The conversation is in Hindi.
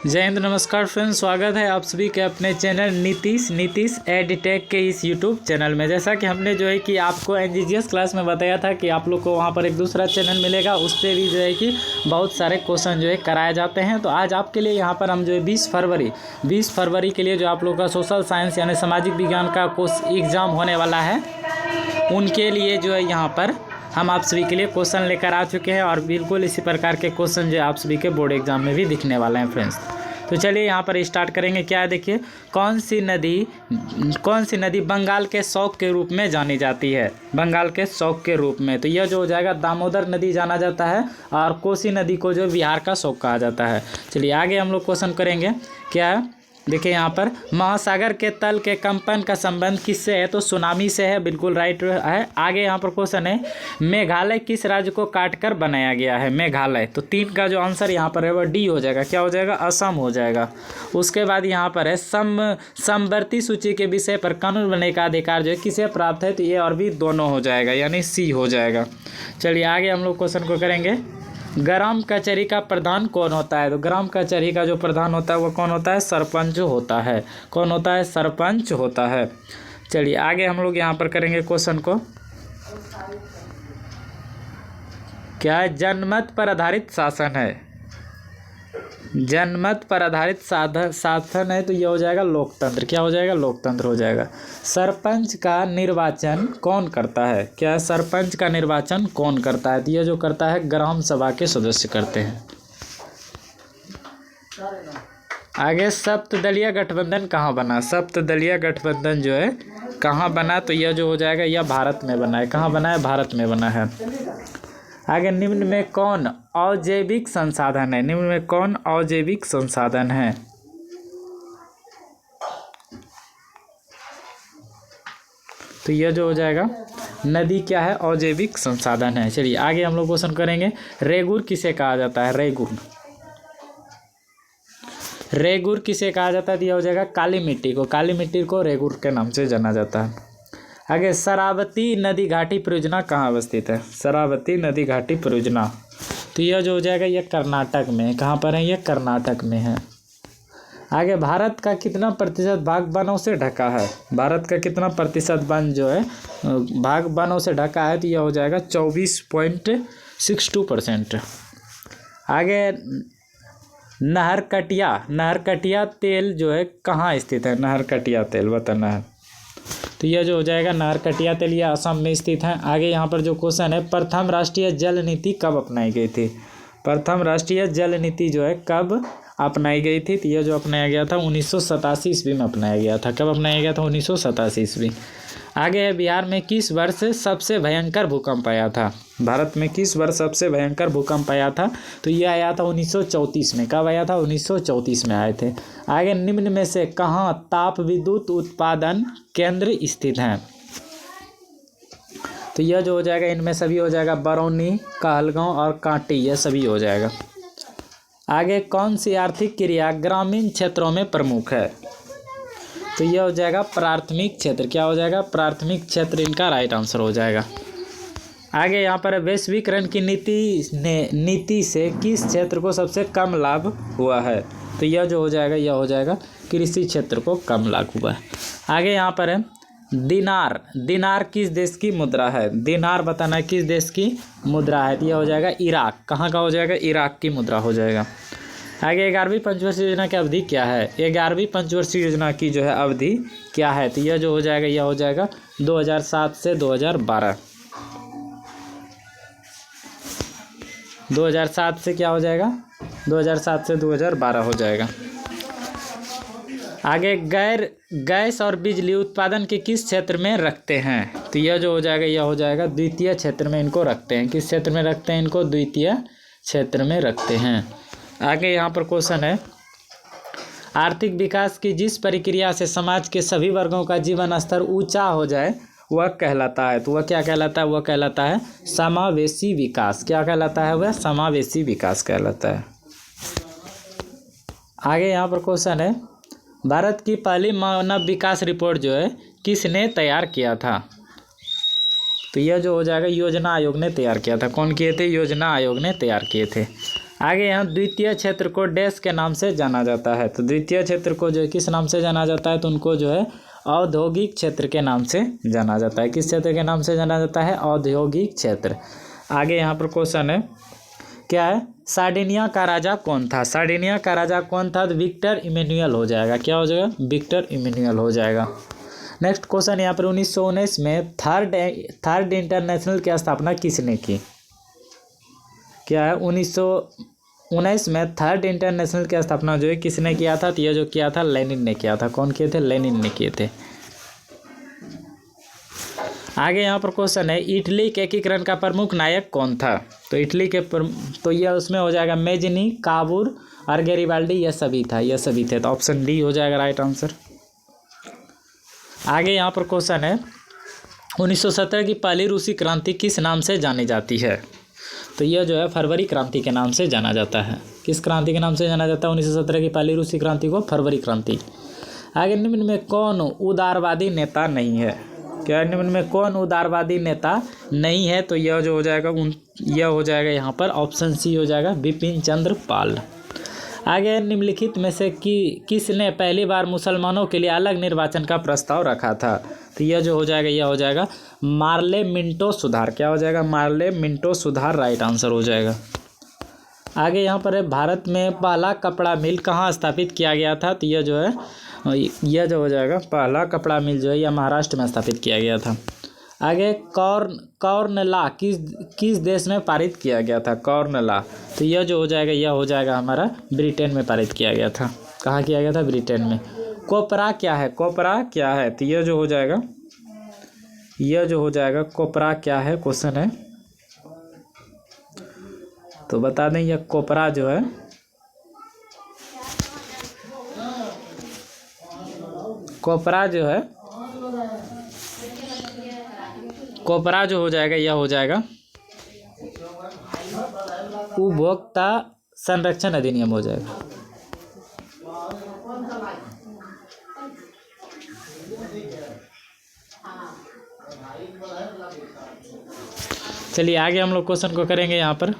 जय हिंद, नमस्कार फ्रेंड्स, स्वागत है आप सभी के अपने चैनल नीतीश एडटेक के इस यूट्यूब चैनल में। जैसा कि हमने जो है कि आपको एनजीजीएस क्लास में बताया था कि आप लोग को वहां पर एक दूसरा चैनल मिलेगा, उस पर भी जो है कि बहुत सारे क्वेश्चन जो है कराए जाते हैं। तो आज आपके लिए यहाँ पर हम जो है 20 फरवरी के लिए जो आप लोग का सोशल साइंस यानी सामाजिक विज्ञान का कोर्स एग्ज़ाम होने वाला है, उनके लिए जो है यहाँ पर हम आप सभी के लिए क्वेश्चन लेकर आ चुके हैं और बिल्कुल इसी प्रकार के क्वेश्चन जो आप सभी के बोर्ड एग्जाम में भी दिखने वाले हैं फ्रेंड्स। तो चलिए यहाँ पर स्टार्ट करेंगे। क्या है, देखिए, कौन सी नदी बंगाल के शौक के रूप में जानी जाती है? बंगाल के शौक के रूप में तो यह जो हो जाएगा दामोदर नदी जाना जाता है, और कोसी नदी को जो बिहार का शौक कहा जाता है। चलिए आगे हम लोग क्वेश्चन करेंगे। क्या है, देखिए यहाँ पर महासागर के तल के कंपन का संबंध किससे है? तो सुनामी से है, बिल्कुल राइट है। आगे यहाँ पर क्वेश्चन है, मेघालय किस राज्य को काटकर बनाया गया है? मेघालय। तो 3 का जो आंसर यहाँ पर है वह डी हो जाएगा। क्या हो जाएगा? असम हो जाएगा। उसके बाद यहाँ पर है समवर्ती सूची के विषय पर कानून बनने का अधिकार जो है किसे प्राप्त है? तो ये और भी दोनों हो जाएगा, यानी सी हो जाएगा। चलिए आगे हम लोग क्वेश्चन को करेंगे। ग्राम कचहरी का प्रधान कौन होता है? तो ग्राम कचहरी का जो प्रधान होता है वो कौन होता है? सरपंच होता है। कौन होता है? सरपंच होता है। चलिए आगे हम लोग यहाँ पर करेंगे क्वेश्चन को। क्या है? जनमत पर आधारित शासन है। जनमत पर आधारित शासन है तो यह हो जाएगा लोकतंत्र। क्या हो जाएगा? लोकतंत्र हो जाएगा। सरपंच का निर्वाचन कौन करता है? क्या है? सरपंच का निर्वाचन कौन करता है? तो यह जो करता है ग्राम सभा के सदस्य करते हैं। आगे सप्तदलीय गठबंधन कहाँ बना? सप्तदलीय गठबंधन जो है कहाँ बना? तो यह जो हो जाएगा यह भारत में बना है। कहाँ बना है? भारत में बना है। आगे निम्न में कौन अजैविक संसाधन है? निम्न में कौन अजैविक संसाधन है? तो यह जो हो जाएगा नदी क्या है? अजैविक संसाधन है। चलिए आगे हम लोग क्वेश्चन करेंगे। रेगुर किसे कहा जाता है? रेगुर किसे कहा जाता है? तो यह हो जाएगा काली मिट्टी को। काली मिट्टी को रेगुर के नाम से जाना जाता है। आगे शरावती नदी घाटी परियोजना कहाँ अवस्थित है? शरावती नदी घाटी परियोजना तो यह जो हो जाएगा यह कर्नाटक में है। कहाँ पर है? यह कर्नाटक में है। आगे भारत का कितना प्रतिशत भाग वनों से ढका है? भारत का कितना प्रतिशत वन जो है भाग वनों से ढका है? तो यह हो जाएगा 24.62%। आगे नहरकटिया तेल जो है कहाँ स्थित है? नहरकटिया तेल बताना है। तो यह जो हो जाएगा नहरकटिया तेल, यह असम में स्थित है। आगे यहाँ पर जो क्वेश्चन है, प्रथम राष्ट्रीय जल नीति कब अपनाई गई थी? प्रथम राष्ट्रीय जल नीति जो है कब अपनाई गई थी? तो यह जो अपनाया गया था 1987 ईस्वी में अपनाया गया था। कब अपनाया गया था? 1987 ईस्वी। आगे है, बिहार में किस वर्ष सबसे भयंकर भूकंप आया था? भारत में किस वर्ष सबसे भयंकर भूकंप आया था? तो यह आया था 1934 में। कब आया था? 1934 में आए थे। आगे निम्न में से कहाँ ताप विद्युत उत्पादन केंद्र स्थित हैं? तो यह जो हो जाएगा इनमें सभी हो जाएगा बरौनी, कहलगांव और कांटी, यह सभी हो जाएगा। आगे कौन सी आर्थिक क्रिया ग्रामीण क्षेत्रों में प्रमुख है? तो यह हो जाएगा प्राथमिक क्षेत्र। क्या हो जाएगा? प्राथमिक क्षेत्र इनका राइट आंसर हो जाएगा। आगे यहाँ पर वैश्वीकरण की नीति से किस क्षेत्र को सबसे कम लाभ हुआ है? तो यह जो हो जाएगा यह हो जाएगा कृषि क्षेत्र को कम लाभ हुआ है। आगे यहाँ पर है दिनार किस देश की मुद्रा है? दिनार बताना है किस देश की मुद्रा है? तो यह हो जाएगा इराक। कहाँ का हो जाएगा? इराक की मुद्रा हो जाएगा। आगे 11वीं पंचवर्षीय योजना की अवधि क्या है? 11वीं पंचवर्षीय योजना की जो है अवधि क्या है? तो यह जो हो जाएगा यह हो जाएगा 2007 से 2012। 2007 से क्या हो जाएगा? 2007 से 2012 हो जाएगा। आगे गैस और बिजली उत्पादन के किस क्षेत्र में रखते हैं? तो यह जो हो जाएगा यह हो जाएगा द्वितीय क्षेत्र में इनको रखते हैं। किस क्षेत्र में रखते हैं? इनको द्वितीय क्षेत्र में रखते हैं। आगे यहाँ पर क्वेश्चन है, आर्थिक विकास की जिस प्रक्रिया से समाज के सभी वर्गों का जीवन स्तर ऊंचा हो जाए वह कहलाता है। तो वह क्या कहलाता है? वह कहलाता है समावेशी विकास। क्या कहलाता है? वह समावेशी विकास कहलाता है। आगे यहाँ पर क्वेश्चन है, भारत की पहली मानव विकास रिपोर्ट जो है किसने तैयार किया था? तो यह जो हो जाएगा योजना आयोग ने तैयार किया था। कौन किए थे? योजना आयोग ने तैयार किए थे। आगे यहाँ द्वितीय क्षेत्र को डैश के नाम से जाना जाता है। तो द्वितीय क्षेत्र को जो है किस नाम से जाना जाता है, तो उनको जो है औद्योगिक क्षेत्र के नाम से जाना जाता है। किस क्षेत्र के नाम से जाना जाता है, औद्योगिक क्षेत्र। आगे यहाँ पर क्वेश्चन है, क्या है, सार्डिनिया का राजा कौन था। सार्डिनिया का राजा कौन था, तो विक्टर इमैनुअल हो जाएगा। क्या हो जाएगा, विक्टर इमैनुअल हो जाएगा। नेक्स्ट क्वेश्चन यहाँ पर 1919 में थर्ड इंटरनेशनल की स्थापना किसने की। क्या है, 1919 में थर्ड इंटरनेशनल की स्थापना जो है किसने किया था, तो यह जो किया था लेनिन ने किया था। कौन किए थे, लेनिन ने किए थे। आगे यहाँ पर क्वेश्चन है, इटली के एकीकरण का प्रमुख नायक कौन था। तो इटली के तो यह उसमें हो जाएगा मेजनी, काबूर और गैरिबाल्डी, यह सभी थे। तो ऑप्शन डी हो जाएगा राइट आंसर। आगे यहाँ पर क्वेश्चन है, 1917 की पहली रूसी क्रांति किस नाम से जानी जाती है। तो यह जो है फरवरी क्रांति के नाम से जाना जाता है। किस क्रांति के नाम से जाना जाता है, 1917 की पहली रूसी क्रांति को फरवरी क्रांति। आगे निम्न में कौन उदारवादी नेता नहीं है। क्या निम्न में कौन उदारवादी नेता नहीं है, तो यह जो हो जाएगा यह हो जाएगा यहाँ पर ऑप्शन सी हो जाएगा, बिपिन चंद्र पाल। आगे निम्नलिखित में से किसने पहली बार मुसलमानों के लिए अलग निर्वाचन का प्रस्ताव रखा था। तो यह जो हो जाएगा यह हो जाएगा मार्ले मिंटो सुधार। क्या हो जाएगा, मार्ले मिंटो सुधार राइट आंसर हो जाएगा। आगे यहाँ पर है, भारत में पहला कपड़ा मिल कहाँ स्थापित किया गया था। तो यह जो हो जाएगा पहला कपड़ा मिल जो है यह महाराष्ट्र में स्थापित किया गया था। आगे कॉर्न लॉ किस देश में पारित किया गया था, कॉर्न लॉ। तो यह जो हो जाएगा यह हो जाएगा हमारा ब्रिटेन में पारित किया गया था। कहाँ किया गया था, ब्रिटेन में। कोपरा क्या है, तो यह जो हो जाएगा कोपरा क्या है, क्वेश्चन है तो बता दें, यह कोपरा जो है कोपरा जो हो जाएगा यह हो जाएगा उपभोक्ता संरक्षण अधिनियम हो जाएगा। चलिए आगे हम लोग क्वेश्चन को करेंगे यहाँ पर।